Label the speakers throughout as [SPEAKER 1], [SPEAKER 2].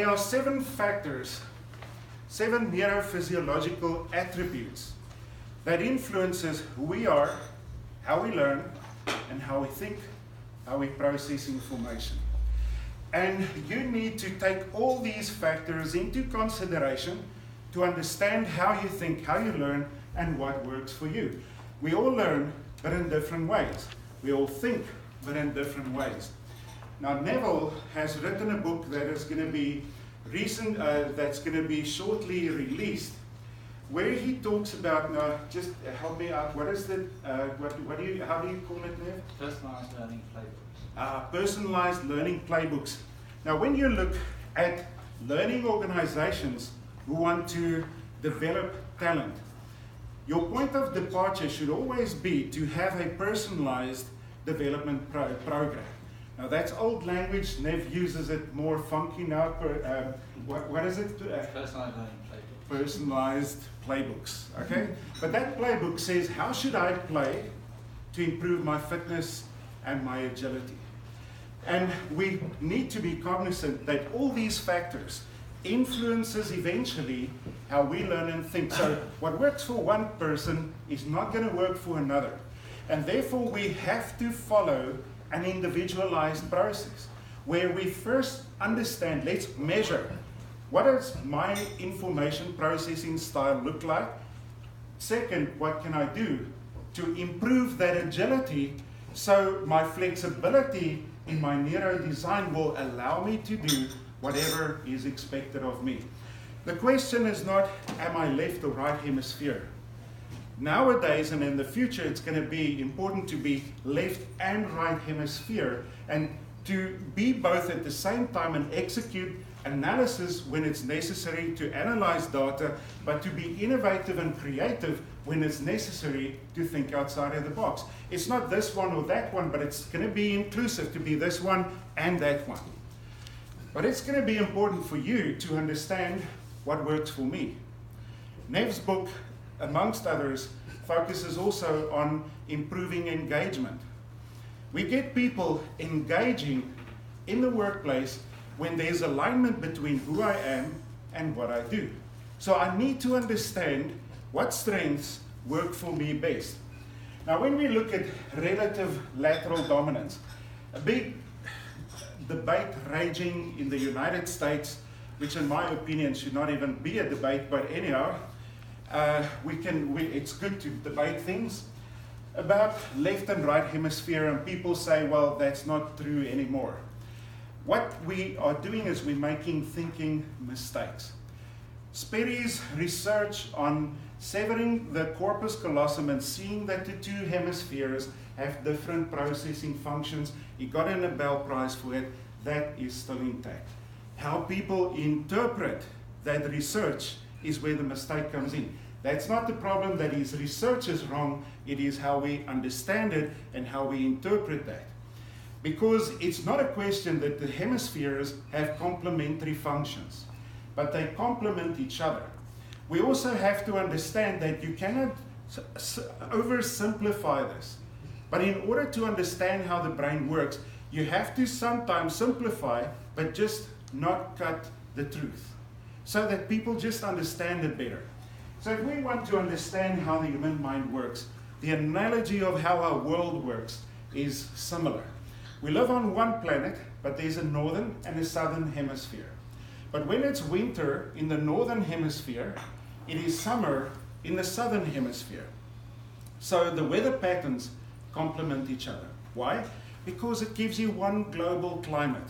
[SPEAKER 1] there are 7 factors, 7 neurophysiological attributes that influences who we are, how we learn, and how we think, how we process information. And you need to take all these factors into consideration to understand how you think, how you learn, and what works for you. We all learn, but in different ways. We all think, but in different ways. Now, Neville has written a book that is going to be that's going to be shortly released, where he talks about, now just help me out, what is it, how do you call it, Nev?
[SPEAKER 2] Personalized learning playbooks.
[SPEAKER 1] Personalized learning playbooks. Now, when you look at learning organizations who want to develop talent, your point of departure should always be to have a personalized development program. Now, that's old language. Nev uses it more funky now. What is it?
[SPEAKER 2] Personalized learning playbooks.
[SPEAKER 1] Personalized playbooks, okay? But that playbook says, how should I play to improve my fitness and my agility? And we need to be cognizant that all these factors influences eventually how we learn and think. So what works for one person is not going to work for another. And therefore we have to follow an individualized process where we first understand, let's measure, what does my information processing style look like? Second, what can I do to improve that agility so my flexibility in my neuro design will allow me to do whatever is expected of me. The question is not, am I left or right hemisphere? Nowadays and in the future, it's going to be important to be left and right hemisphere, and to be both at the same time and execute analysis when it's necessary to analyze data, but to be innovative and creative when it's necessary to think outside of the box. It's not this one or that one, but it's going to be inclusive to be this one and that one. But it's going to be important for you to understand what works for me. Nev's book, amongst others, focuses also on improving engagement. We get people engaging in the workplace when there's alignment between who I am and what I do. So I need to understand what strengths work for me best. Now, when we look at relative lateral dominance, a big debate raging in the United States, which in my opinion should not even be a debate, but anyhow, it's good to debate things about left and right hemisphere, and people say, well, that's not true anymore. What we are doing is we're making thinking mistakes. Sperry's research on severing the corpus callosum and seeing that the 2 hemispheres have different processing functions, he got a Nobel Prize for it. That is still intact. How people interpret that research is where the mistake comes in. That's not the problem that his research is wrong, it is how we understand it and how we interpret that. Because it's not a question that the hemispheres have complementary functions, but they complement each other. We also have to understand that you cannot oversimplify this. But in order to understand how the brain works, you have to sometimes simplify, but just not cut the truth, so that people just understand it better. So if we want to understand how the human mind works, the analogy of how our world works is similar. We live on one planet, but there's a northern and a southern hemisphere. But when it's winter in the northern hemisphere, it is summer in the southern hemisphere. So the weather patterns complement each other. Why? Because it gives you one global climate.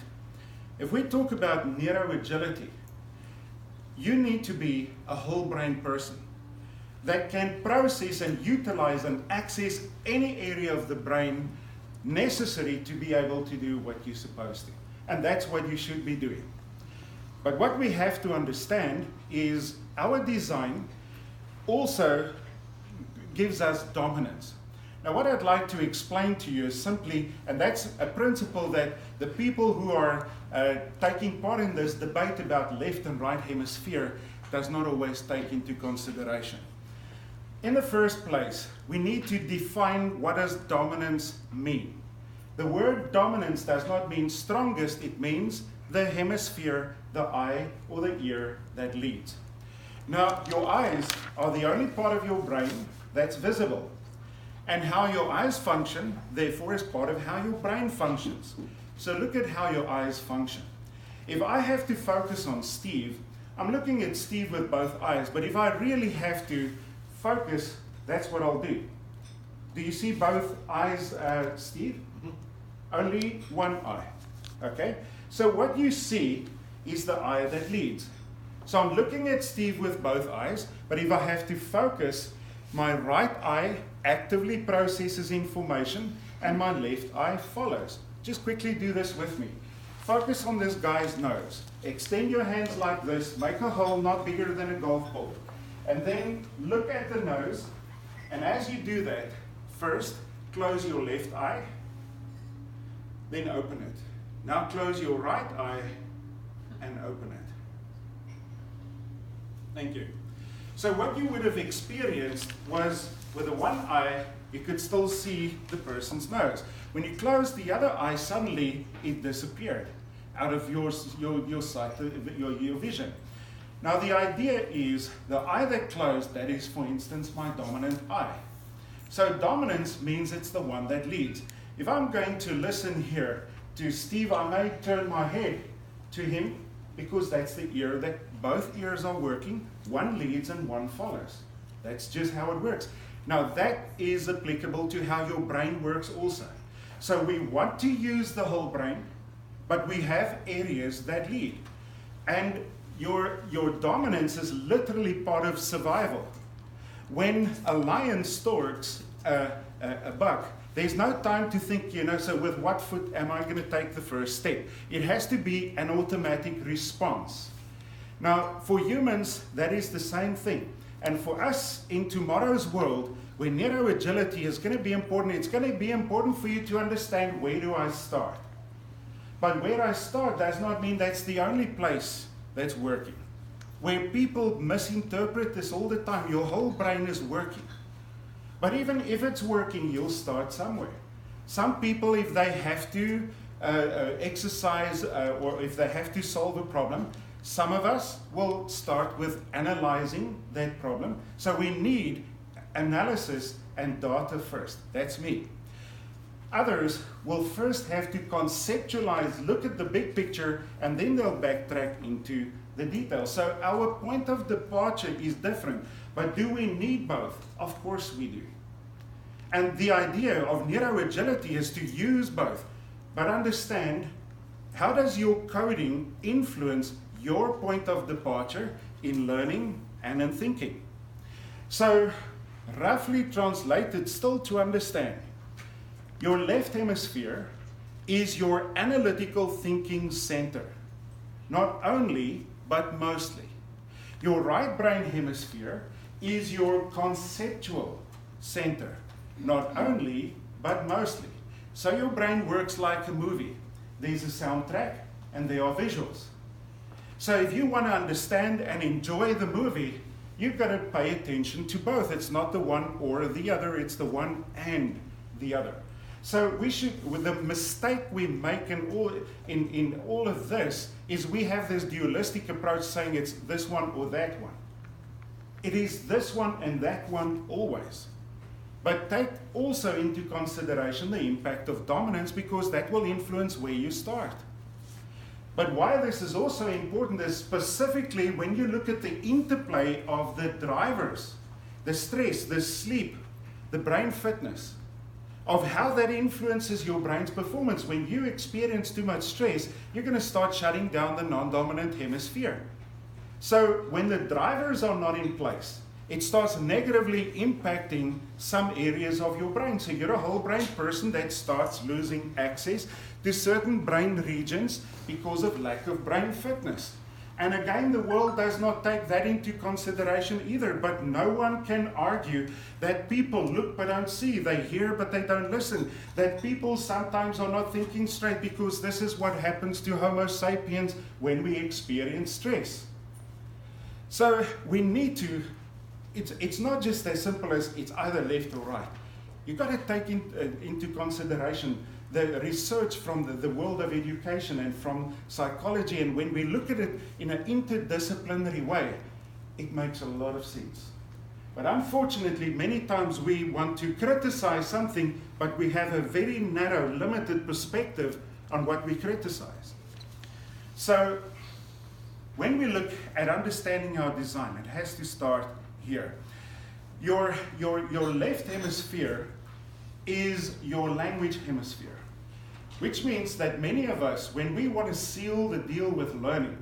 [SPEAKER 1] If we talk about neuro-agility, you need to be a whole brain person that can process and utilize and access any area of the brain necessary to be able to do what you're supposed to. And that's what you should be doing. But what we have to understand is our design also gives us dominance. Now, what I'd like to explain to you is simply, and that's a principle that the people who are taking part in this debate about left and right hemisphere does not always take into consideration. In the first place, we need to define what does dominance mean. The word dominance does not mean strongest, it means the hemisphere the eye or the ear that leads. Now, your eyes are the only part of your brain that's visible. And how your eyes function, therefore, is part of how your brain functions. So look at how your eyes function. If I have to focus on Steve, I'm looking at Steve with both eyes, but if I really have to focus, that's what I'll do. Do you see both eyes, Steve? Mm-hmm. Only one eye, okay? So what you see is the eye that leads. So I'm looking at Steve with both eyes, but if I have to focus, my right eye actively processes information and my left eye follows. Just quickly do this with me. Focus on this guy's nose. Extend your hands like this, make a hole not bigger than a golf ball. And then look at the nose, and as you do that, first close your left eye, then open it. Now close your right eye and open it. Thank you. So what you would have experienced was with the one eye, you could still see the person's nose. When you close the other eye, suddenly it disappeared out of your sight, your vision. Now the idea is the eye that closed, that is, for instance, my dominant eye. So dominance means it's the one that leads. If I'm going to listen here to Steve, I may turn my head to him because that's the ear that both ears are working. One leads and one follows. That's just how it works. Now that is applicable to how your brain works also. So we want to use the whole brain, but we have areas that lead. And your dominance is literally part of survival. When a lion stalks a buck, there's no time to think, so with what foot am I going to take the first step? It has to be an automatic response. Now, for humans, that is the same thing. And for us in tomorrow's world, where neuro-agility is going to be important, it's going to be important for you to understand, where do I start? But where I start does not mean that's the only place that's working. Where people misinterpret this all the time, your whole brain is working. But even if it's working, you'll start somewhere. Some people, if they have to exercise or if they have to solve a problem, some of us will start with analyzing that problem. So we need analysis and data first. That's me. Others will first have to conceptualize, look at the big picture, and then they'll backtrack into the details. So our point of departure is different. But do we need both? Of course we do. And the idea of neuro-agility is to use both. But understand, how does your coding influence your point of departure in learning and in thinking? So, roughly translated, still to understand, your left hemisphere is your analytical thinking center. Not only, but mostly. Your right brain hemisphere is your conceptual center. Not only, but mostly. So your brain works like a movie. There's a soundtrack and there are visuals. So if you want to understand and enjoy the movie, you've got to pay attention to both. It's not the one or the other, it's the one and the other. So we should, with the mistake we make in all of this is we have this dualistic approach saying it's this one or that one. It is this one and that one always. But take also into consideration the impact of dominance, because that will influence where you start. But why this is also important is specifically when you look at the interplay of the drivers, the stress, the sleep, the brain fitness, of how that influences your brain's performance. When you experience too much stress, you're going to start shutting down the non-dominant hemisphere. So when the drivers are not in place, it starts negatively impacting some areas of your brain. So you're a whole brain person that starts losing access to certain brain regions because of lack of brain fitness. And again, the world does not take that into consideration either. But no one can argue that people look but don't see, they hear but they don't listen, that people sometimes are not thinking straight, because this is what happens to Homo sapiens when we experience stress. So we need to, it's not just as simple as it's either left or right. You've got to take into consideration the research from the world of education and from psychology, and when we look at it in an interdisciplinary way, it makes a lot of sense. But unfortunately, many times we want to criticize something, but we have a very narrow, limited perspective on what we criticize. So, when we look at understanding our design, it has to start here. Your left hemisphere is your language hemisphere, which means that many of us, when we want to seal the deal with learning,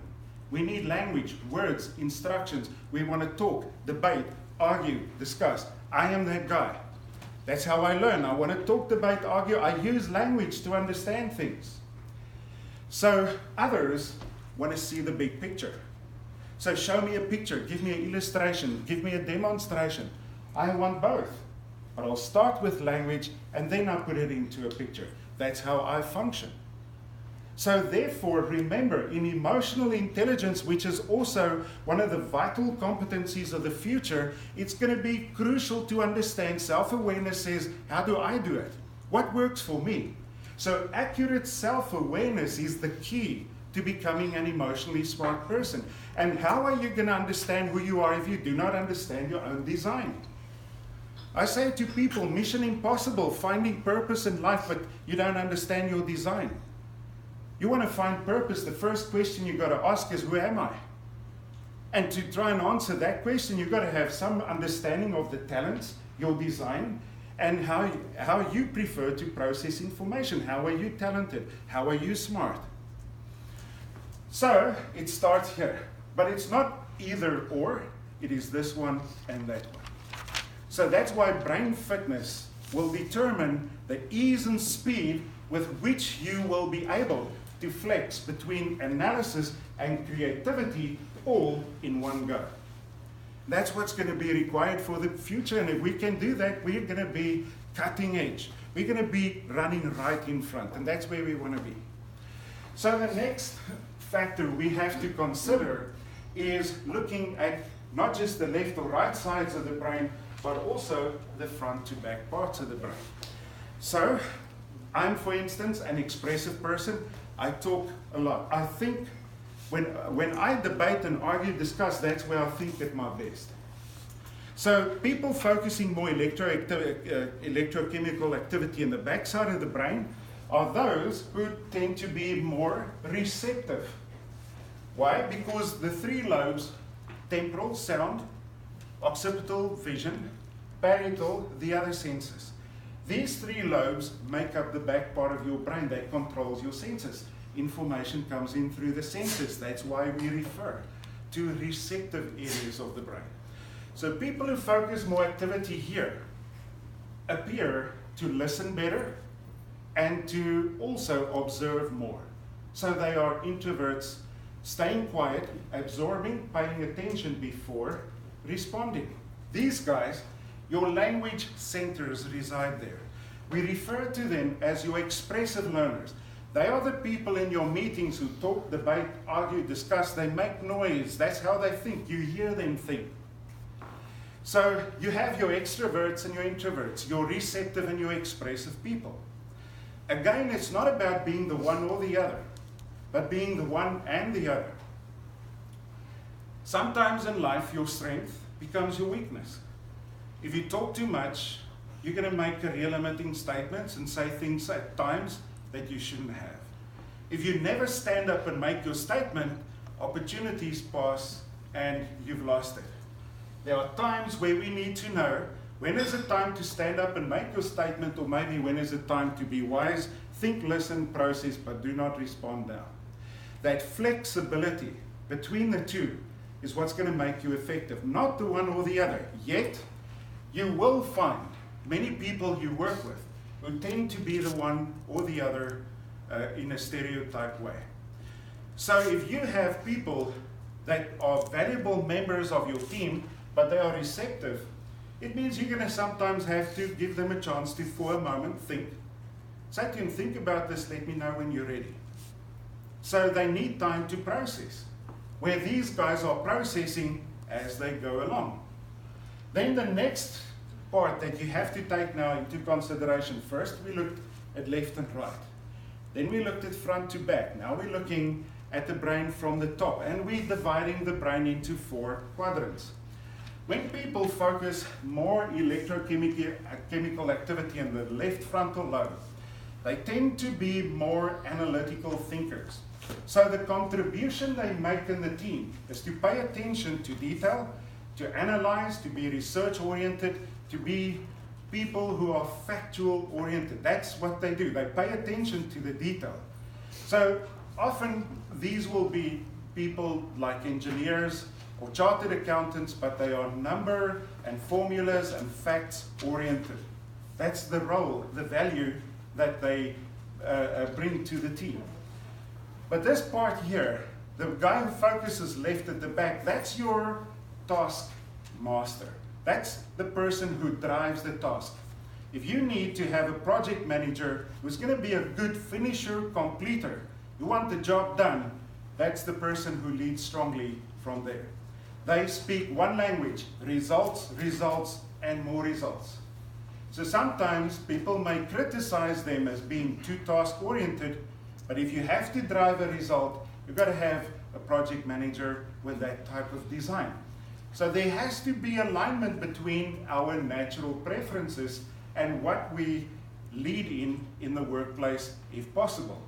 [SPEAKER 1] we need language, words, instructions. We want to talk, debate, argue, discuss. I am that guy. That's how I learn. I want to talk, debate, argue. I use language to understand things. So others want to see the big picture. So show me a picture, give me an illustration, give me a demonstration. I want both. But I'll start with language and then I put it into a picture. That's how I function. So therefore, remember, in emotional intelligence, which is also one of the vital competencies of the future, it's going to be crucial to understand self-awareness says, how do I do it? What works for me? So accurate self-awareness is the key to becoming an emotionally smart person. And how are you going to understand who you are if you do not understand your own design? I say to people, mission impossible, finding purpose in life, but you don't understand your design. You want to find purpose, the first question you've got to ask is, who am I? And to try and answer that question, you've got to have some understanding of the talents, your design, and how you prefer to process information. How are you talented? How are you smart? So it starts here. But it's not either or, it is this one and that one. So that's why brain fitness will determine the ease and speed with which you will be able to flex between analysis and creativity all in one go. That's what's going to be required for the future, and if we can do that, we're going to be cutting edge. We're going to be running right in front, and that's where we want to be. So the next factor we have to consider is looking at not just the left or right sides of the brain, but also the front to back parts of the brain. So I'm, for instance, an expressive person. I talk a lot. I think when I debate and argue, discuss, that's where I think at my best. So people focusing more electrochemical activity in the backside of the brain are those who tend to be more receptive. Why? Because the three lobes, temporal, sound, occipital, vision, parietal, the other senses. These three lobes make up the back part of your brain that controls your senses. Information comes in through the senses. That's why we refer to receptive areas of the brain. So people who focus more activity here appear to listen better and to also observe more. So they are introverts, staying quiet, absorbing, paying attention before responding. These guys, your language centers reside there. We refer to them as your expressive learners. They are the people in your meetings who talk, debate, argue, discuss. They make noise. That's how they think. You hear them think. So you have your extroverts and your introverts, your receptive and your expressive people. Again, it's not about being the one or the other, but being the one and the other. Sometimes in life, your strength becomes your weakness. If you talk too much, you're going to make career-limiting statements and say things at times that you shouldn't have. If you never stand up and make your statement, opportunities pass and you've lost it. There are times where we need to know when is it time to stand up and make your statement, or maybe when is it time to be wise, think, listen, process, but do not respond now. That flexibility between the two is what's going to make you effective, not the one or the other. Yet, you will find many people you work with who tend to be the one or the other in a stereotyped way. So if you have people that are valuable members of your team, but they are receptive, it means you're going to sometimes have to give them a chance to, for a moment, think. Say to them, think about this, let me know when you're ready. So they need time to process, where these guys are processing as they go along. Then the next part that you have to take now into consideration, first we looked at left and right. Then we looked at front to back. Now we're looking at the brain from the top, and we're dividing the brain into 4 quadrants. When people focus more electrochemical activity in the left frontal lobe, they tend to be more analytical thinkers. So the contribution they make in the team is to pay attention to detail, to analyze, to be research-oriented, to be people who are factual-oriented. That's what they do. They pay attention to the detail. So often these will be people like engineers or chartered accountants, but they are number and formulas and facts-oriented. That's the role, the value that they bring to the team. But this part here, the guy who focuses left at the back, that's your task master. That's the person who drives the task. If you need to have a project manager who's going to be a good finisher, completer, you want the job done, that's the person who leads strongly from there. They speak one language, results, results, and more results. So sometimes people may criticize them as being too task-oriented, but if you have to drive a result, you've got to have a project manager with that type of design. So there has to be alignment between our natural preferences and what we lead in the workplace if possible.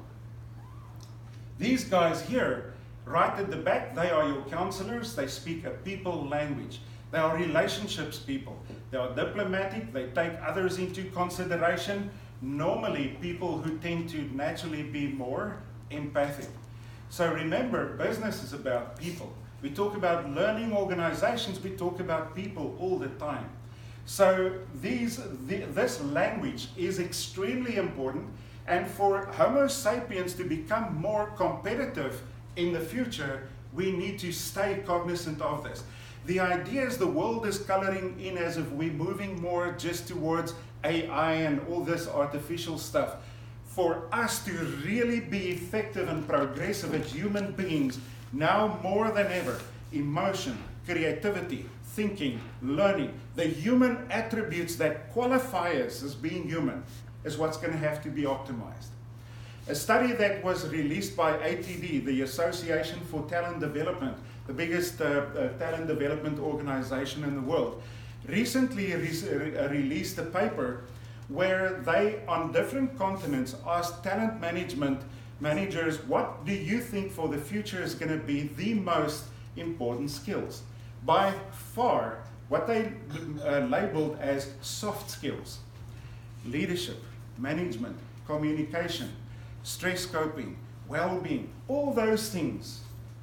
[SPEAKER 1] These guys here, right at the back, they are your counselors. They speak a people language. They are relationships people. They are diplomatic. They take others into consideration. Normally, people who tend to naturally be more empathic. So remember, business is about people. We talk about learning organizations. We talk about people all the time. So this language is extremely important. And for Homo sapiens to become more competitive in the future, we need to stay cognizant of this. The idea is the world is coloring in as if we're moving more just towards AI and all this artificial stuff. For us to really be effective and progressive as human beings, now more than ever, emotion, creativity, thinking, learning, the human attributes that qualify us as being human is what's going to have to be optimized. A study that was released by ATD, the Association for Talent Development, the biggest talent development organization in the world, recently released a paper where they, on different continents, asked talent managers, what do you think for the future is going to be the most important skills? By far, what they labeled as soft skills: leadership, management, communication, stress coping, well-being, all those things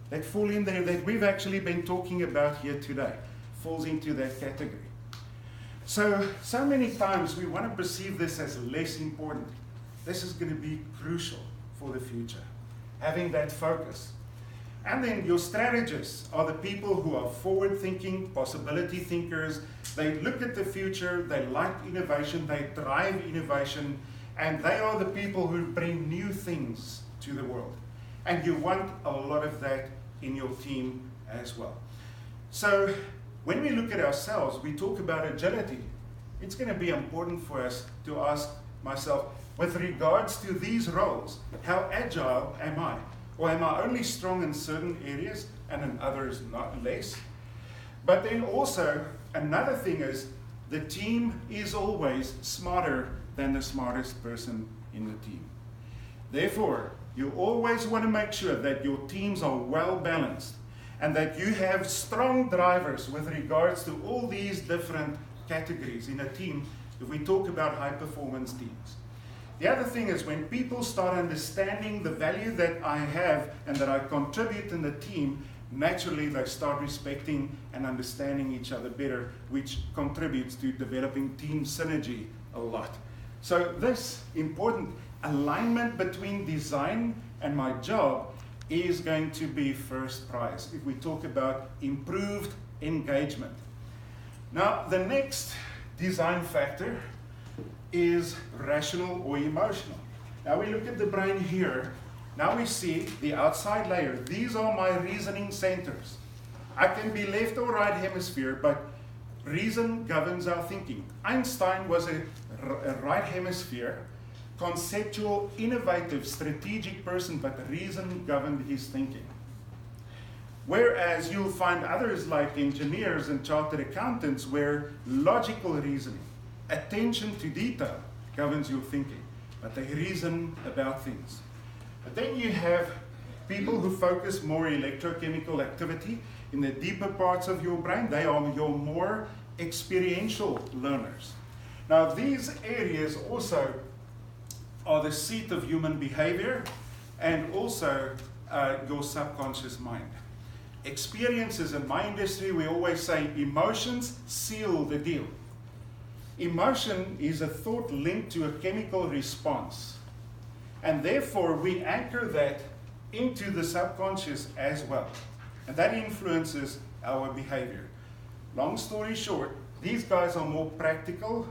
[SPEAKER 1] that fall in there that we've actually been talking about here today, falls into that category. So many times we want to perceive this as less important. This is going to be crucial for the future, having that focus. And then your strategists are the people who are forward-thinking, possibility thinkers. They look at the future, they like innovation, they drive innovation, and they are the people who bring new things to the world. And you want a lot of that in your team as well. So when we look at ourselves, we talk about agility. It's going to be important for us to ask myself, with regards to these roles, how agile am I? Or am I only strong in certain areas and in others not less? But then also, another thing is, the team is always smarter than the smartest person in the team. Therefore, you always want to make sure that your teams are well balanced and that you have strong drivers with regards to all these different categories in a team if we talk about high performance teams. The other thing is, when people start understanding the value that I have and that I contribute in the team, naturally they start respecting and understanding each other better, which contributes to developing team synergy a lot. So this important alignment between design and my job is going to be first prize if we talk about improved engagement. Now, the next design factor is rational or emotional. Now we look at the brain here. Now we see the outside layer. These are my reasoning centers. I can be left or right hemisphere, but reason governs our thinking. Einstein was a right hemisphere, conceptual, innovative, strategic person, but reason governed his thinking. Whereas you'll find others like engineers and chartered accountants where logical reasoning, attention to detail governs your thinking, but they reason about things. But then you have people who focus more electrochemical activity in the deeper parts of your brain. They are your more experiential learners. Now these areas also are the seat of human behavior and also your subconscious mind. Experiences in my industry, we always say emotions seal the deal. Emotion is a thought linked to a chemical response. And therefore, we anchor that into the subconscious as well. And that influences our behavior. Long story short, these guys are more practical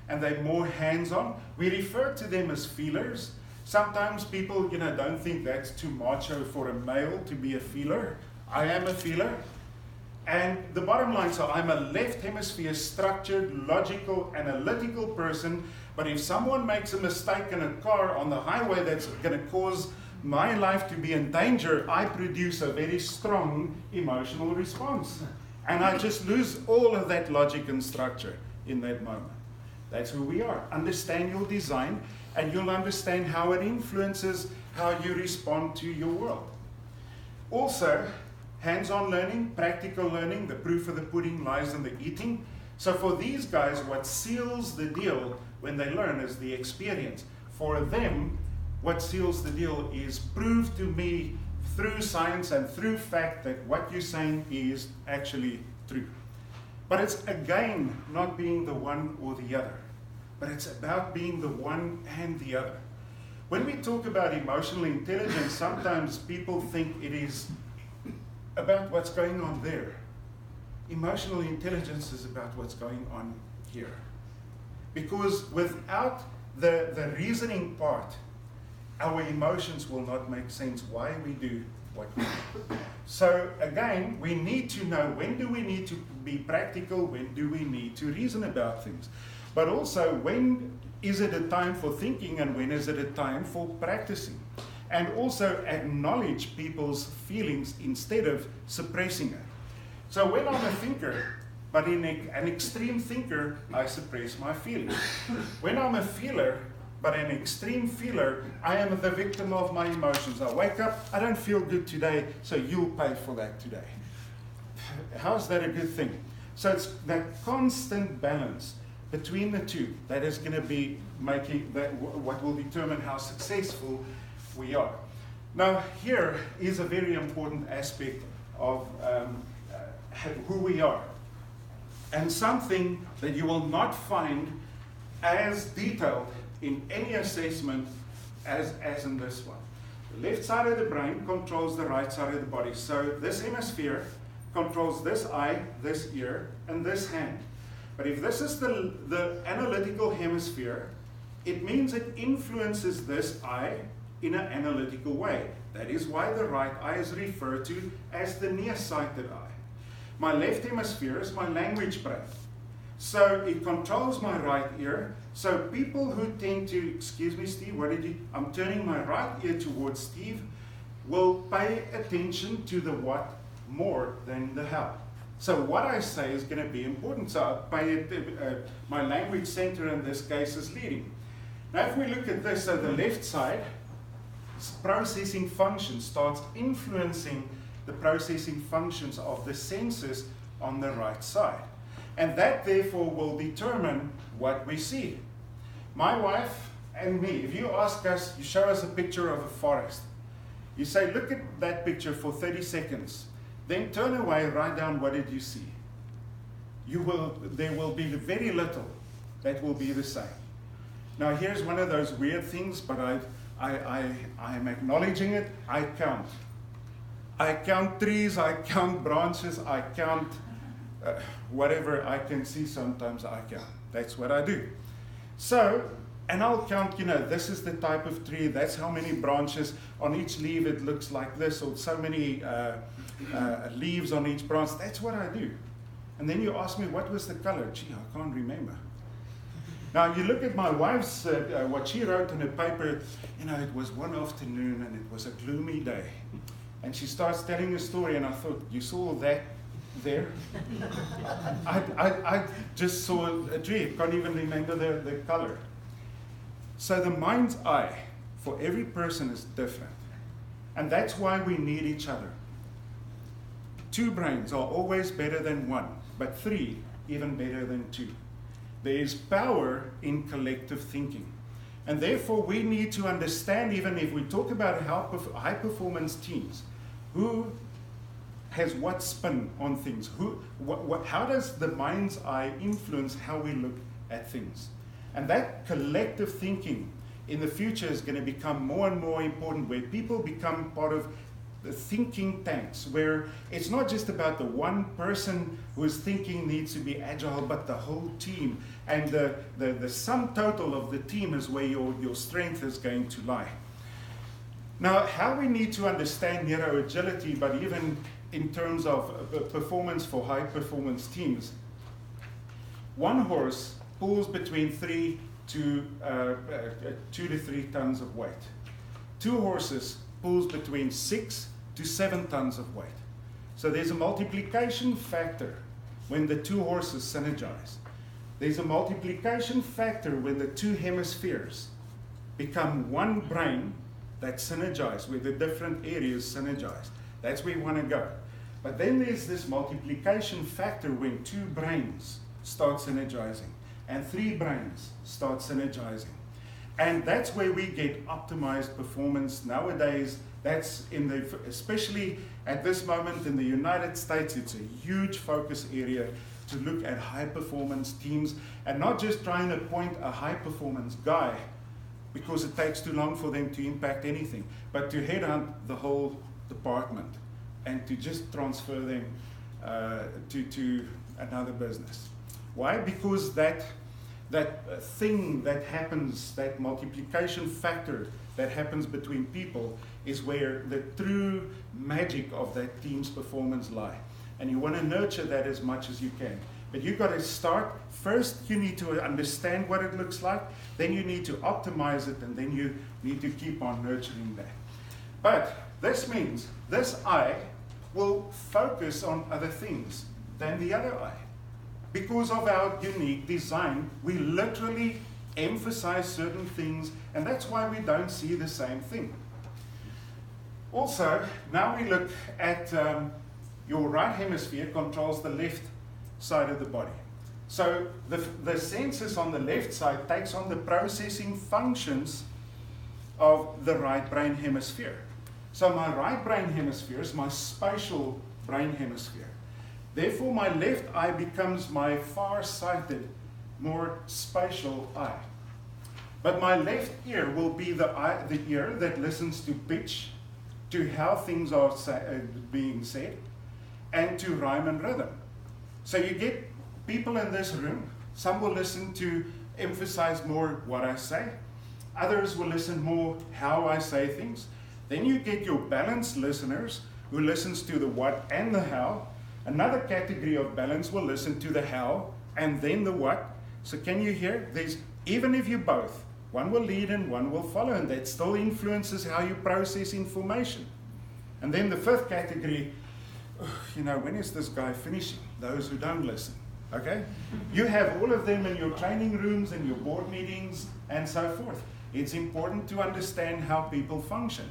[SPEAKER 1] and they're more hands-on. We refer to them as feelers. Sometimes people, don't think that's too macho for a male to be a feeler. I am a feeler. And the bottom line is I'm a left hemisphere structured, logical, analytical person. But if someone makes a mistake in a car on the highway that's going to cause my life to be in danger, I produce a very strong emotional response. And I just lose all of that logic and structure in that moment. That's who we are. Understand your design, and you'll understand how it influences how you respond to your world. Also, hands-on learning, practical learning, the proof of the pudding lies in the eating. So for these guys, what seals the deal when they learn is the experience. For them, what seals the deal is prove to me through science and through fact that what you're saying is actually true. But it's again not being the one or the other, but it's about being the one and the other. When we talk about emotional intelligence, sometimes people think it is about what's going on there. Emotional intelligence is about what's going on here. Because without the reasoning part, our emotions will not make sense why we do what we do. So again, we need to know when do we need to be practical, when do we need to reason about things. But also, when is it a time for thinking and when is it a time for practicing? And also acknowledge people's feelings instead of suppressing it. So when I'm a thinker, but in an extreme thinker, I suppress my feelings. When I'm a feeler, but an extreme feeler, I am the victim of my emotions. I wake up, I don't feel good today, so you'll pay for that today. How's that a good thing? So it's that constant balance between the two that is going to be making that what will determine how successful we are. Now, here is a very important aspect of who we are, and something that you will not find as detailed in any assessment as in this one. The left side of the brain controls the right side of the body. So this hemisphere controls this eye, this ear, and this hand. But if this is the analytical hemisphere, it means it influences this eye in an analytical way. That is why the right eye is referred to as the nearsighted eye. My left hemisphere is my language brain. So it controls my right ear. So people who tend to, excuse me, Steve, I'm turning my right ear towards Steve, will pay attention to the what more than the how. So what I say is going to be important. So my language center in this case is leading. Now if we look at this, so the left side, processing function starts influencing the processing functions of the senses on the right side. And that therefore will determine what we see. My wife and me, if you ask us, you show us a picture of a forest. You say, look at that picture for 30 seconds. Then turn away, write down what did you see. There will be very little that will be the same. Now here's one of those weird things, but I'm acknowledging it. I count. I count trees, I count branches, I count whatever I can see. Sometimes I count. That's what I do. So, and I'll count, this is the type of tree, that's how many branches. On each leaf it looks like this, or so many leaves on each branch. That's what I do. And then you ask me, what was the color? Gee, I can't remember. Now, you look at my wife's, what she wrote in her paper, you know, it was one afternoon and it was a gloomy day. And she starts telling a story, and I thought, you saw that there? I just saw a tree, can't even remember the color. So the mind's eye for every person is different. And that's why we need each other. 2 brains are always better than 1, but 3 even better than 2. There is power in collective thinking. And therefore we need to understand, even if we talk about high performance teams, who has what spin on things? How does the mind's eye influence how we look at things? And that collective thinking in the future is going to become more and more important, where people become part of the thinking tanks, where it's not just about the one person who is thinking needs to be agile, but the whole team. And the sum total of the team is where your strength is going to lie. Now, how we need to understand neuro-agility, but even in terms of performance for high-performance teams, 1 horse pulls between 2 to 3 tons of weight. 2 horses pulls between 6 to 7 tons of weight. So there's a multiplication factor when the 2 horses synergize. There's a multiplication factor when the 2 hemispheres become 1 brain that synergize, where the different areas synergize. That's where we want to go. But then there's this multiplication factor when 2 brains start synergizing and 3 brains start synergizing. And that's where we get optimized performance. Nowadays, that's especially at this moment in the United States, it's a huge focus area to look at high performance teams, and not just trying to appoint a high performance guy because it takes too long for them to impact anything, but to headhunt the whole department and to just transfer them to another business. Why? Because that thing that happens, that multiplication factor that happens between people, is where the true magic of that team's performance lie. And you want to nurture that as much as you can. But you've got to start, first you need to understand what it looks like, then you need to optimize it, and then you need to keep on nurturing that. But this means this eye will focus on other things than the other eye. Because of our unique design, we literally emphasize certain things, and that's why we don't see the same thing. Also, now we look at your right hemisphere controls the left side of the body. So the senses on the left side takes on the processing functions of the right brain hemisphere. So my right brain hemisphere is my spatial brain hemisphere. Therefore, my left eye becomes my far-sighted, more spatial eye. But my left ear will be the ear that listens to pitch, to how things are being said, and to rhyme and rhythm. So you get people in this room, some will listen to emphasize more what I say, others will listen more how I say things. Then you get your balanced listeners who listens to the what and the how. Another category of balance will listen to the how and then the what. So can you hear? Even if you both, one will lead and one will follow, and that still influences how you process information. And then the 5th category, when is this guy finishing? Those who don't listen, okay? You have all of them in your training rooms and your board meetings and so forth. It's important to understand how people function,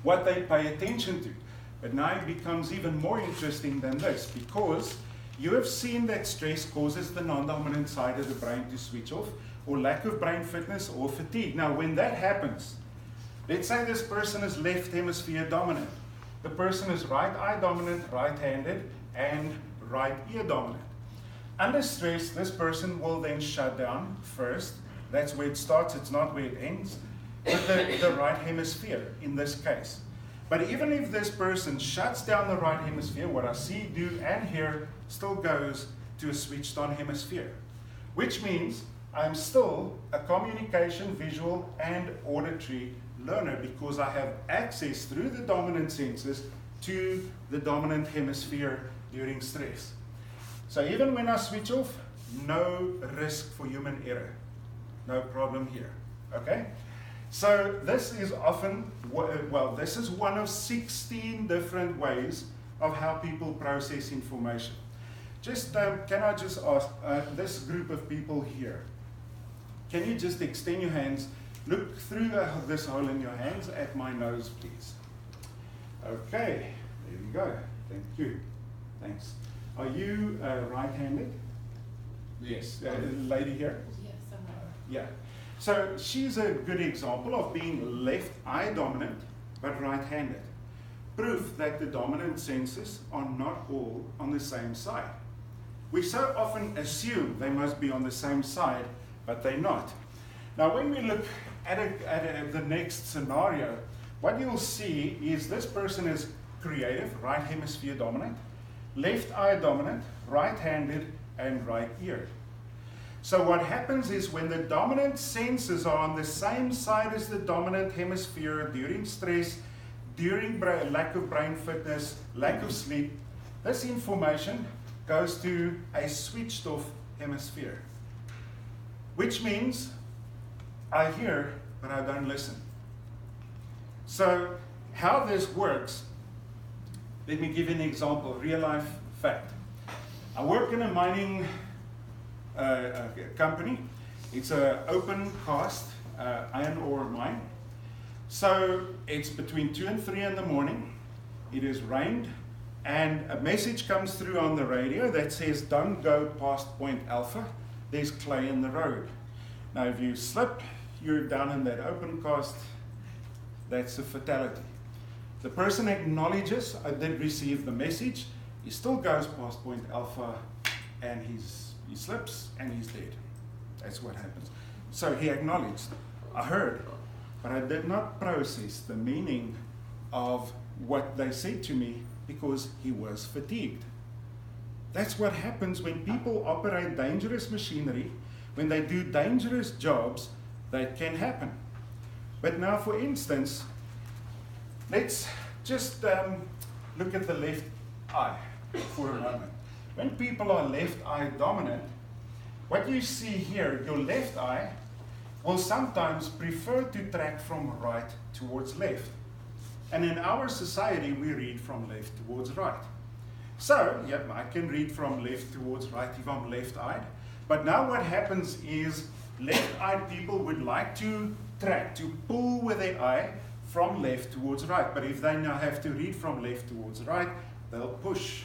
[SPEAKER 1] what they pay attention to. But now it becomes even more interesting than this, because you have seen that stress causes the non-dominant side of the brain to switch off, or lack of brain fitness, or fatigue. Now, when that happens, let's say this person is left hemisphere dominant. The person is right eye dominant, right-handed, and right ear dominant. Under stress, this person will then shut down first. That's where it starts, it's not where it ends, with the right hemisphere in this case. But even if this person shuts down the right hemisphere, what I see, do, and hear still goes to a switched on hemisphere, which means I'm still a communication, visual, and auditory learner, because I have access through the dominant senses to the dominant hemisphere during stress. So even when I switch off, no risk for human error. No problem here, okay? So this is often, well, this is one of 16 different ways of how people process information. Just, can I just ask, this group of people here, can you just extend your hands, look through this hole in your hands at my nose, please. Okay, there we go. Thank you. Thanks. Are you right-handed?
[SPEAKER 2] Yes.
[SPEAKER 1] Lady here?
[SPEAKER 3] Yes, I'm right.
[SPEAKER 1] Yeah. So she's a good example of being left eye dominant, but right-handed. Proof that the dominant senses are not all on the same side. We so often assume they must be on the same side, but they're not. Now, when we look at the next scenario, what you'll see is this person is creative, right hemisphere dominant, left eye dominant, right-handed, and right-eared. So what happens is when the dominant senses are on the same side as the dominant hemisphere during stress, during lack of brain fitness, lack of sleep, this information goes to a switched off hemisphere. Which means I hear, but I don't listen. So how this works, let me give you an example, real life fact. I work in a mining company. It's an open cast iron ore mine. So it's between 2 and 3 in the morning. It has rained and a message comes through on the radio that says don't go past point alpha. There's clay in the road. Now if you slip, you're down in that open cast. That's a fatality. The person acknowledges I did receive the message. He still goes past point alpha and he slips and he's dead. That's what happens. So he acknowledged, I heard, but I did not process the meaning of what they said to me because he was fatigued. That's what happens when people operate dangerous machinery, when they do dangerous jobs, that can happen. But now, for instance, let's just look at the left eye for a moment. When people are left eye dominant, what you see here, your left eye will sometimes prefer to track from right towards left. And in our society, we read from left towards right. So, yep, I can read from left towards right if I'm left-eyed. But now what happens is left-eyed people would like to track, to pull with their eye from left towards right. But if they now have to read from left towards right, they'll push.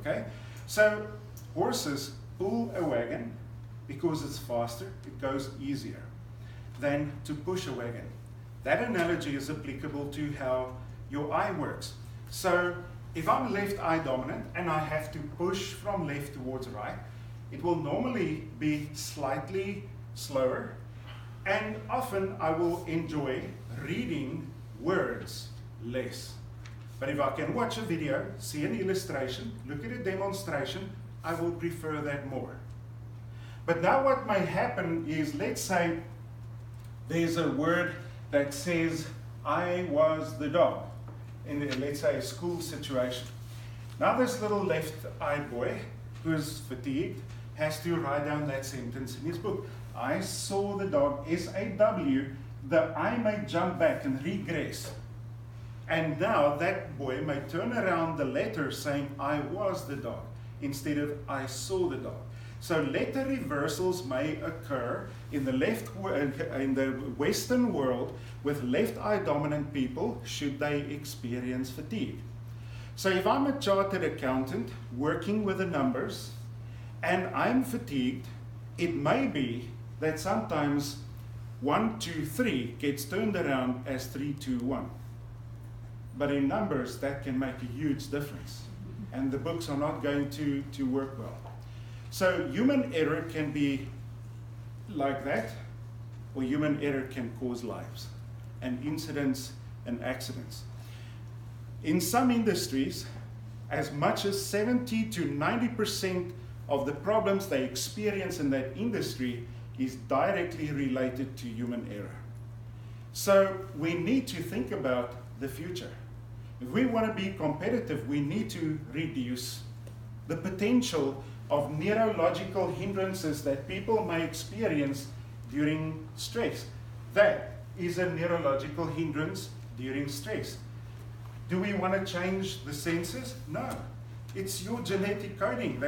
[SPEAKER 1] Okay? So horses pull a wagon because it's faster, it goes easier than to push a wagon. That analogy is applicable to how your eye works. So if I'm left eye dominant and I have to push from left towards right, it will normally be slightly slower, and often I will enjoy reading words less. But if I can watch a video, see an illustration, look at a demonstration, I will prefer that more. But now what may happen is, let's say there's a word that says, I was the dog, in, let's say, a school situation. Now this little left-eyed boy, who's fatigued, has to write down that sentence in his book. I saw the dog, S-A-W, the I may jump back and regress. And now that boy may turn around the letter saying, I was the dog, instead of I saw the dog. So letter reversals may occur in the Western world with left eye dominant people should they experience fatigue. So if I'm a chartered accountant working with the numbers and I'm fatigued, it may be that sometimes 1, 2, 3 gets turned around as 3, 2, 1. But in numbers, that can make a huge difference. And the books are not going to work well. So human error can be like that, or human error can cause lives and incidents and accidents. In some industries, as much as 70 to 90% of the problems they experience in that industry is directly related to human error. So we need to think about the future. If we want to be competitive, we need to reduce the potential of neurological hindrances that people may experience during stress. That is a neurological hindrance during stress. Do we want to change the senses? No. It's your genetic coding.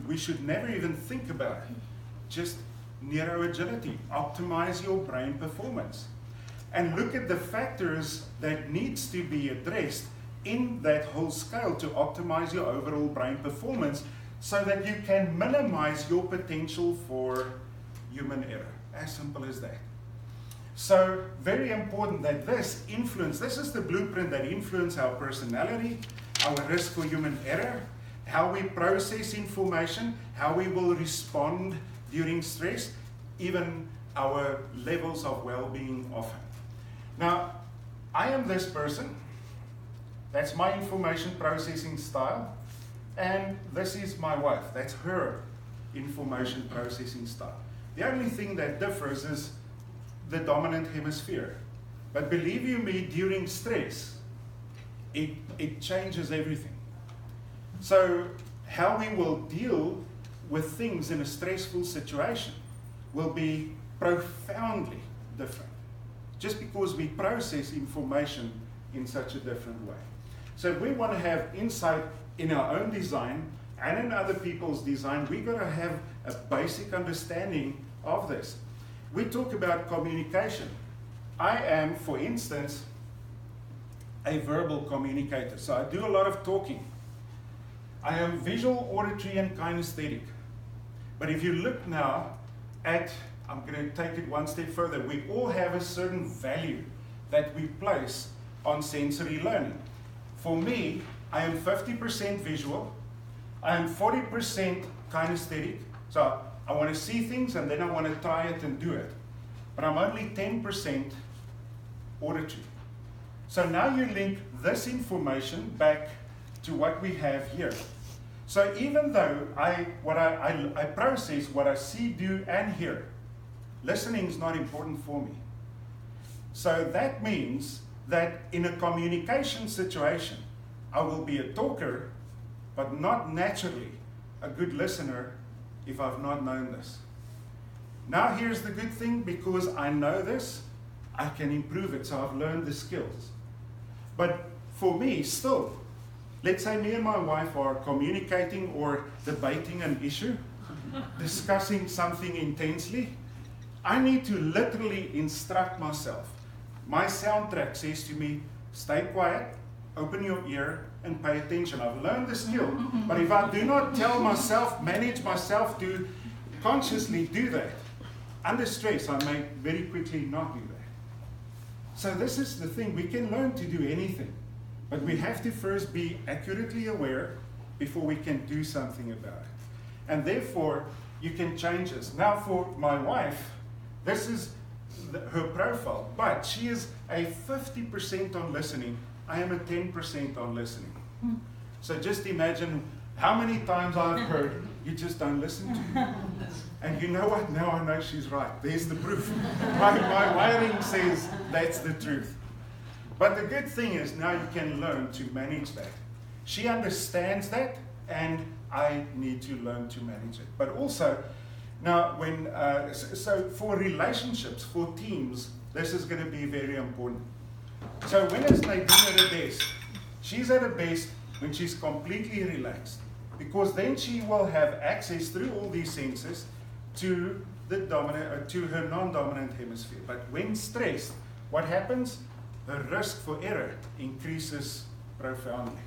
[SPEAKER 1] We should never even think about it. Just neuro-agility. Optimize your brain performance. And look at the factors that needs to be addressed in that whole scale to optimize your overall brain performance so that you can minimize your potential for human error. As simple as that. So, very important that this is the blueprint that influences our personality, our risk for human error, how we process information, how we will respond during stress, even our levels of well-being often. Now, I am this person. That's my information processing style. And this is my wife. That's her information processing style. The only thing that differs is the dominant hemisphere. But believe you me, during stress, it changes everything. So how we will deal with things in a stressful situation will be profoundly different, just because we process information in such a different way. So if we want to have insight in our own design and in other people's design, we've got to have a basic understanding of this. We talk about communication. I am, for instance, a verbal communicator. So I do a lot of talking. I am visual, auditory, and kinesthetic. But if you look now at, I'm going to take it one step further, we all have a certain value that we place on sensory learning. For me, I am 50% visual, I am 40% kinesthetic, so I want to see things and then I want to try it and do it. But I'm only 10% auditory. So now you link this information back to what we have here. So even though I process what I see, do, and hear, listening is not important for me. So that means that in a communication situation, I will be a talker, but not naturally a good listener if I've not known this. Now here's the good thing, because I know this, I can improve it, so I've learned the skills. But for me, still, let's say me and my wife are communicating or debating an issue, discussing something intensely, I need to literally instruct myself. My soundtrack says to me, stay quiet, open your ear, and pay attention. I've learned the skill, but if I do not tell myself, manage myself to consciously do that, under stress, I may very quickly not do that. So this is the thing, we can learn to do anything, but we have to first be accurately aware before we can do something about it. And therefore, you can change this. Now for my wife, this is her profile, but she is a 50% on listening. I am a 10% on listening. So just imagine how many times I've heard, you just don't listen to me. And you know what? Now I know she's right. There's the proof. My wiring says that's the truth. But the good thing is now you can learn to manage that. She understands that, and I need to learn to manage it. But also, now so for relationships, for teams, this is going to be very important. So when is Nadine at her best? She's at her best when she's completely relaxed, because then she will have access through all these senses to to her non-dominant hemisphere. But when stressed, what happens? Her risk for error increases profoundly.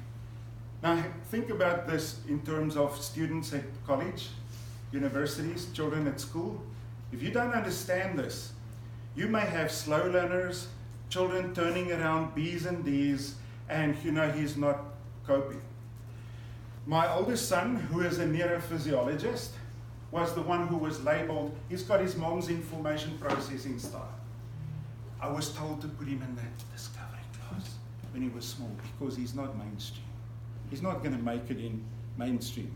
[SPEAKER 1] Now think about this in terms of students at college, universities, children at school. If you don't understand this, you may have slow learners, children turning around B's and D's, and he's not coping. My oldest son, who is a neurophysiologist, was the one who was labeled, he's got his mom's information processing style. I was told to put him in that discovery class when he was small, because he's not mainstream. He's not going to make it in mainstream.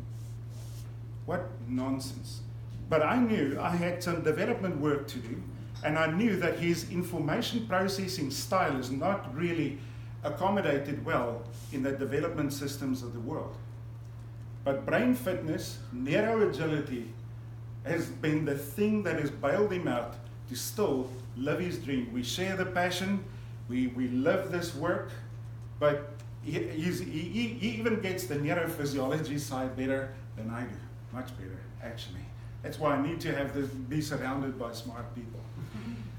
[SPEAKER 1] What nonsense. But I knew I had some development work to do, and I knew that his information processing style is not really accommodated well in the development systems of the world. But brain fitness, neuro-agility, has been the thing that has bailed him out to still live his dream. We share the passion, we live this work, but he even gets the neurophysiology side better than I do. Much better, actually. That's why I need to be surrounded by smart people.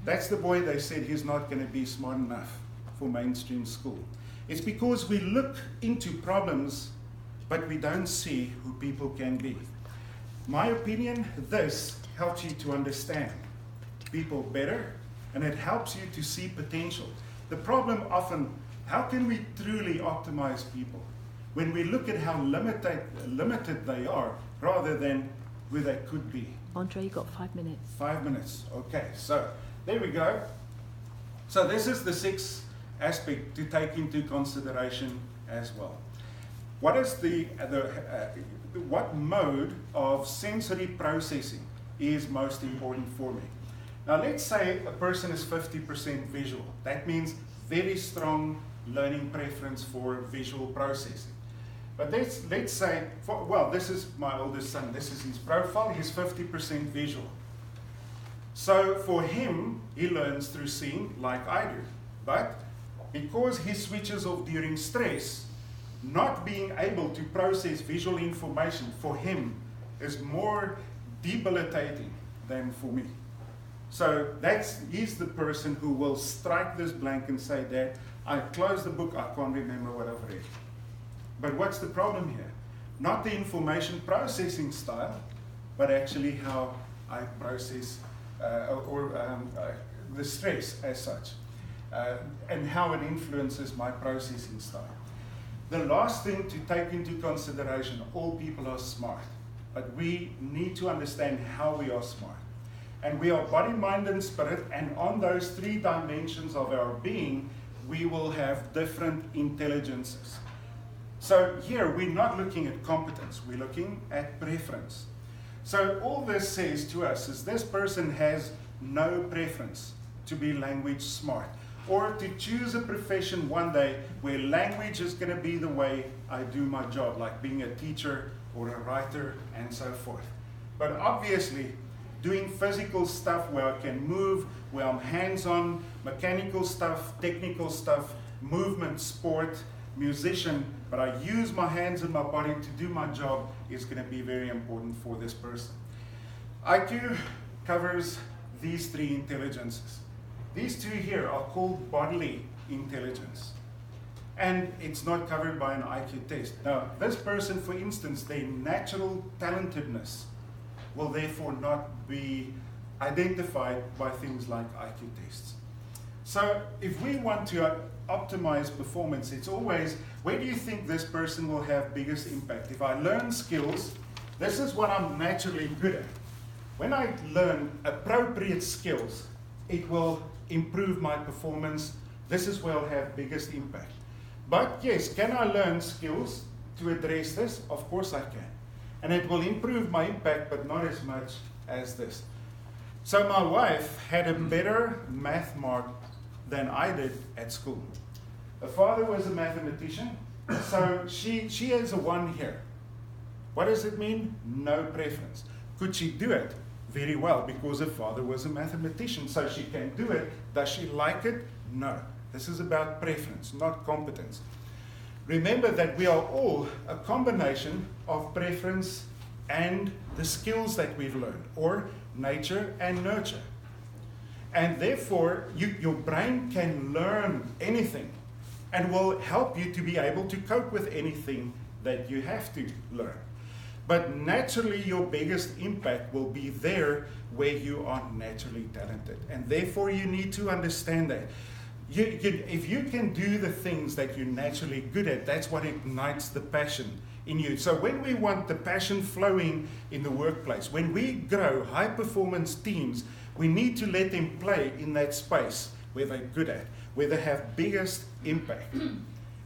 [SPEAKER 1] That's the boy they said he's not going to be smart enough for mainstream school. It's because we look into problems, but we don't see who people can be. My opinion, this helps you to understand people better, and it helps you to see potential. The problem often, how can we truly optimize people when we look at how limited they are rather than who they could be?
[SPEAKER 3] Andre, you got 5 minutes.
[SPEAKER 1] 5 minutes, okay, so there we go. So this is the sixth aspect to take into consideration as well. What is what mode of sensory processing is most important for me? Now let's say a person is 50% visual. That means very strong learning preference for visual processing. But let's say, well, this is my oldest son. This is his profile. He's 50% visual. So for him, he learns through seeing like I do. But because he switches off during stress, not being able to process visual information for him is more debilitating than for me. So he's the person who will strike this blank and say, Dad, I closed the book, I can't remember what I've read. But what's the problem here? Not the information processing style, but actually how I process the stress as such, and how it influences my processing style. The last thing to take into consideration, all people are smart, but we need to understand how we are smart. And we are body, mind, and spirit, and on those three dimensions of our being, we will have different intelligences. So here, we're not looking at competence, we're looking at preference. So all this says to us is this person has no preference to be language smart, or to choose a profession one day where language is going to be the way I do my job, like being a teacher or a writer and so forth. But obviously, doing physical stuff where I can move, where I'm hands-on, mechanical stuff, technical stuff, movement, sport, musician, but I use my hands and my body to do my job is going to be very important for this person. IQ covers these three intelligences. These two here are called bodily intelligence. And it's not covered by an IQ test. Now, this person, for instance, their natural talentedness will therefore not be identified by things like IQ tests. So if we want to optimize performance, it's always, where do you think this person will have biggest impact? If I learn skills, this is what I'm naturally good at. When I learn appropriate skills, it will improve my performance. This is where I'll have biggest impact. But yes, can I learn skills to address this? Of course I can. And it will improve my impact, but not as much as this. So my wife had a better math mark than I did at school. Her father was a mathematician, so she has a 1 here. What does it mean? No preference. Could she do it? Very well, because her father was a mathematician, so she can do it. Does she like it? No. This is about preference, not competence. Remember that we are all a combination of preference and the skills that we've learned, or nature and nurture. And therefore, your brain can learn anything and will help you to be able to cope with anything that you have to learn. But naturally, your biggest impact will be there where you are naturally talented. And therefore, you need to understand that. If you can do the things that you're naturally good at, that's what ignites the passion in you. So when we want the passion flowing in the workplace, when we grow high-performance teams, we need to let them play in that space where they're good at, where they have biggest impact.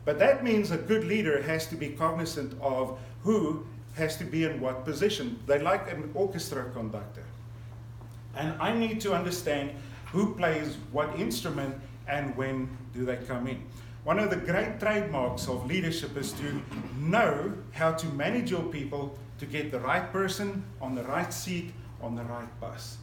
[SPEAKER 1] But that means a good leader has to be cognizant of who has to be in what position. They're like an orchestra conductor. And I need to understand who plays what instrument and when do they come in. one of the great trademarks of leadership is to know how to manage your people to get the right person on the right seat on the right bus.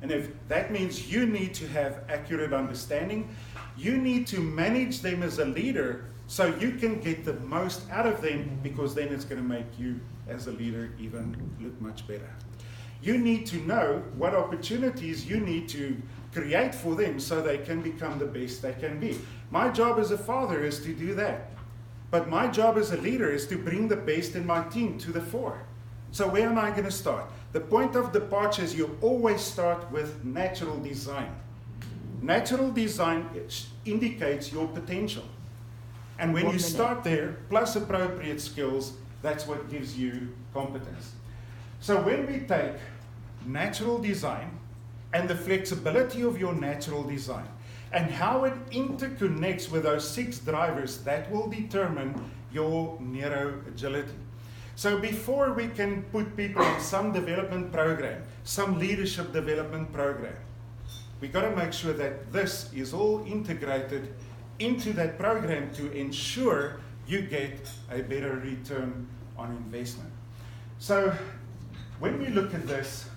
[SPEAKER 1] And if that means you need to have accurate understanding, you need to manage them as a leader so you can get the most out of them, because then it's going to make you as a leader even look much better. You need to know what opportunities you need to create for them so they can become the best they can be. My job as a father is to do that. But my job as a leader is to bring the best in my team to the fore. So where am I going to start? The point of departure is you always start with natural design. Natural design indicates your potential. And when you start there, plus appropriate skills, that's what gives you competence. So when we take natural design and the flexibility of your natural design and how it interconnects with those 6 drivers, that will determine your neuro-agility. So before we can put people in some development program, some leadership development program, we've got to make sure that this is all integrated into that program to ensure you get a better return on investment. So when we look at this,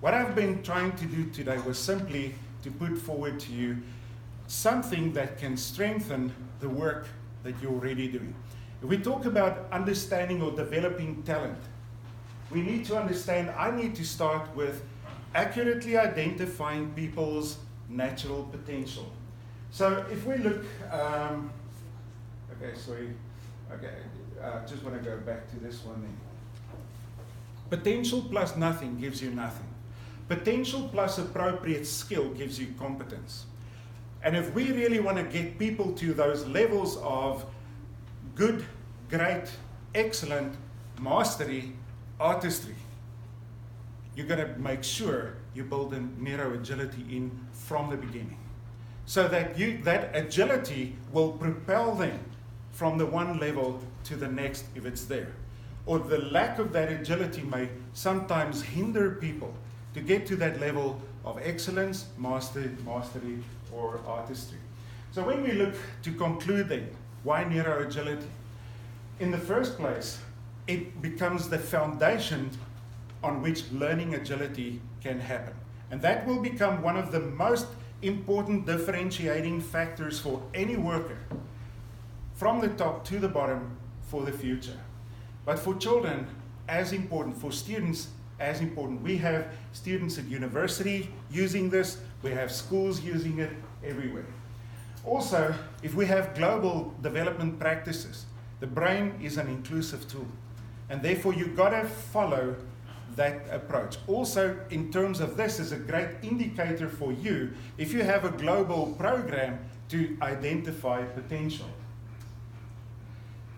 [SPEAKER 1] what I've been trying to do today was simply to put forward to you something that can strengthen the work that you're already doing. If we talk about understanding or developing talent, we need to understand, I need to start with accurately identifying people's natural potential. So if we look, just want to go back to this one then. Potential plus nothing gives you nothing. Potential plus appropriate skill gives you competence. And if we really want to get people to those levels of good, great, excellent, mastery, artistry, you're going to make sure you build a neuro-agility in from the beginning. So that that agility will propel them from the one level to the next if it's there. Or the lack of that agility may sometimes hinder people to get to that level of excellence, mastery, or artistry. So when we look to conclude then, why neuro-agility? In the first place, it becomes the foundation on which learning agility can happen. And that will become one of the most important differentiating factors for any worker, from the top to the bottom, for the future. But for children, as important, for students, as important. We have students at university using this, we have schools using it everywhere. Also, if we have global development practices, the brain is an inclusive tool, and therefore you've got to follow that approach. Also, in terms of this, is a great indicator for you if you have a global program to identify potential.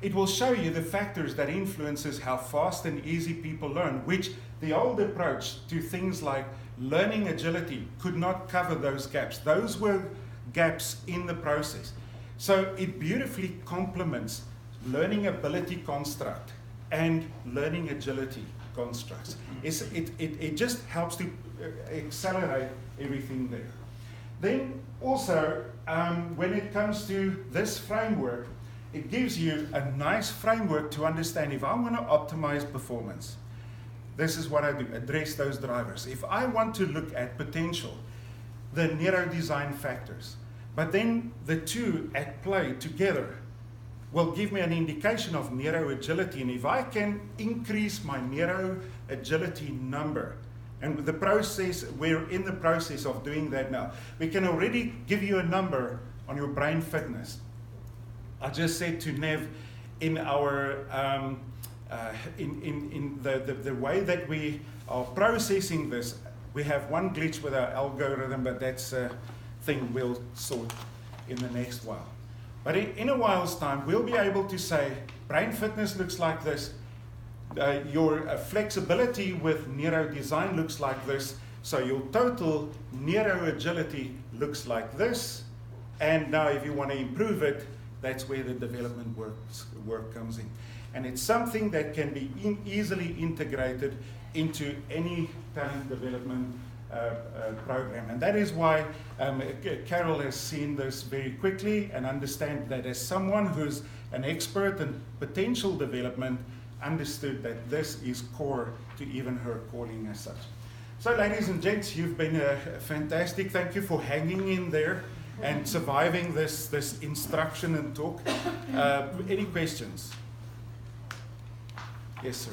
[SPEAKER 1] It will show you the factors that influences how fast and easy people learn, which the old approach to things like learning agility could not cover those gaps. Those were gaps in the process. So it beautifully complements learning ability construct and learning agility constructs. It just helps to accelerate everything there. Then also, when it comes to this framework, it gives you a nice framework to understand if I want to optimize performance, this is what I do, address those drivers. If I want to look at potential, the neuro-design factors, but then the two at play together will give me an indication of neuro-agility. And if I can increase my neuro-agility number, and the process, we're in the process of doing that now, we can already give you a number on your brain fitness. I just said to Nev, in our in the way that we are processing this, we have one glitch with our algorithm, but that's a thing we'll sort in the next while. But in a while's time, we'll be able to say, brain fitness looks like this, your flexibility with neuro-design looks like this, so your total neuro-agility looks like this, and now if you want to improve it, that's where the development work comes in. And it's something that can be easily integrated into any talent development program. And that is why Carol has seen this very quickly and understand that as someone who's an expert in potential development, understood that this is core to even her calling as such. So ladies and gents, you've been fantastic. Thank you for hanging in there and surviving this instruction and talk. Any questions? Yes, sir.